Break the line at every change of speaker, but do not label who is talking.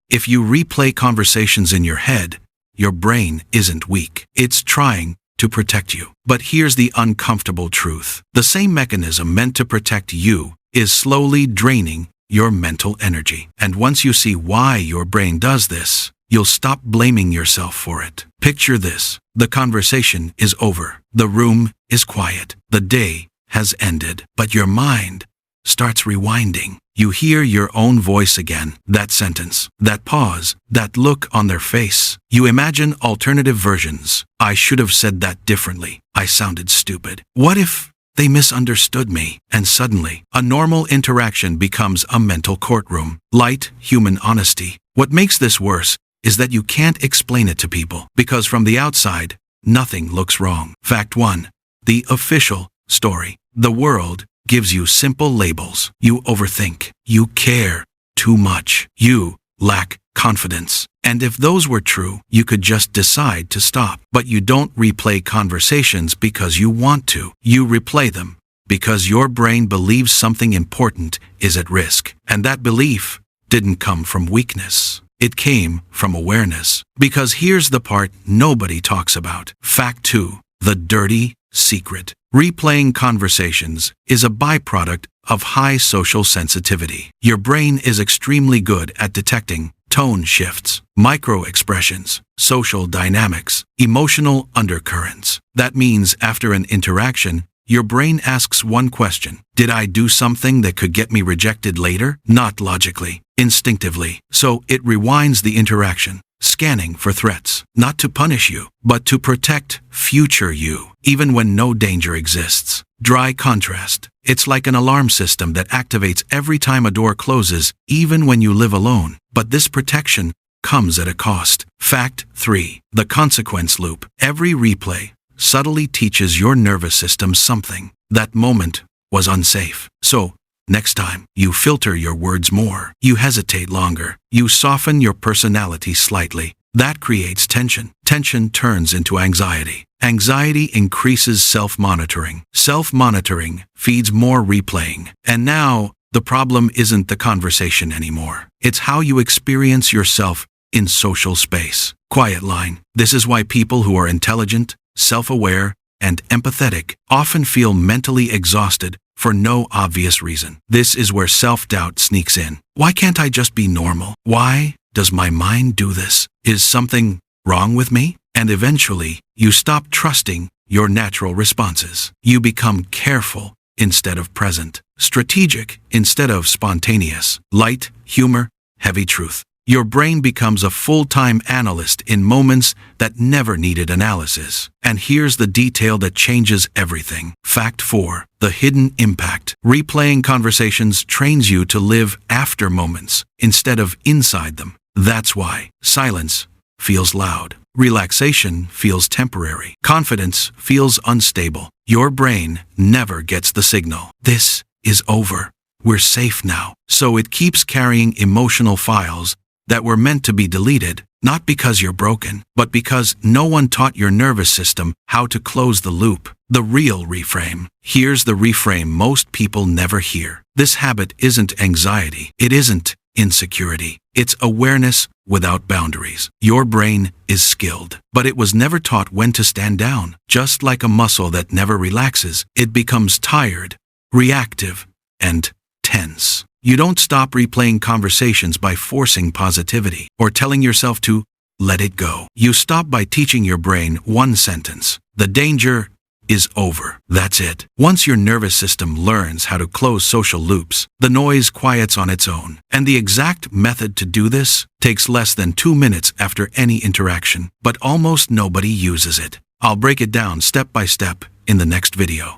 If you replay conversations in your head, your brain isn't weak. It's trying to protect you. But here's the uncomfortable truth. The same mechanism meant to protect you is slowly draining your mental energy. And once you see why your brain does this, you'll stop blaming yourself for it. Picture this. The conversation is over. The room is quiet. The day has ended. But your mind starts rewinding. You hear your own voice again. That sentence, that pause, that look on their face. You imagine alternative versions. I should have said that differently. I sounded stupid. What if they misunderstood me? And suddenly, a normal interaction becomes a mental courtroom. Light, human honesty. What makes this worse is that you can't explain it to people, because from the outside, nothing looks wrong. Fact 1. The official story. The world gives you simple labels. You overthink. You care too much. You lack confidence. And if those were true, you could just decide to stop. But you don't replay conversations because you want to. You replay them because your brain believes something important is at risk. And that belief didn't come from weakness. It came from awareness. Because here's the part nobody talks about. Fact 2. The dirty secret. Replaying conversations is a byproduct of high social sensitivity. Your brain is extremely good at detecting tone shifts, micro-expressions, social dynamics, emotional undercurrents. That means after an interaction, your brain asks one question. Did I do something that could get me rejected later? Not logically, instinctively. So it rewinds the interaction, scanning for threats, not to punish you, but to protect future you, even when no danger exists. Dry contrast. It's like an alarm system that activates every time a door closes, even when you live alone. But this protection comes at a cost. Fact 3. The consequence loop. Every replay subtly teaches your nervous system something. That moment was unsafe. So, next time, you filter your words more. You hesitate longer. You soften your personality slightly. That creates tension. Tension turns into anxiety. Anxiety increases self-monitoring. Self-monitoring feeds more replaying. And now, the problem isn't the conversation anymore. It's how you experience yourself in social space. Quiet line. This is why people who are intelligent, self-aware, and empathetic often feel mentally exhausted for no obvious reason. This is where self-doubt sneaks in. Why can't I just be normal? Why does my mind do this? Is something wrong with me? And eventually, you stop trusting your natural responses. You become careful instead of present, strategic instead of spontaneous, light, humor, heavy truth. Your brain becomes a full-time analyst in moments that never needed analysis. And here's the detail that changes everything. Fact 4. The hidden impact. Replaying conversations trains you to live after moments instead of inside them. That's why silence feels loud. Relaxation feels temporary. Confidence feels unstable. Your brain never gets the signal. This is over. We're safe now. So it keeps carrying emotional files that were meant to be deleted, not because you're broken, but because no one taught your nervous system how to close the loop. The real reframe. Here's the reframe most people never hear. This habit isn't anxiety. It isn't insecurity. It's awareness without boundaries. Your brain is skilled, but it was never taught when to stand down. Just like a muscle that never relaxes, it becomes tired, reactive, and tense. You don't stop replaying conversations by forcing positivity or telling yourself to let it go. You stop by teaching your brain one sentence. The danger is over. That's it. Once your nervous system learns how to close social loops, the noise quiets on its own. And the exact method to do this takes less than 2 minutes after any interaction, but almost nobody uses it. I'll break it down step by step in the next video.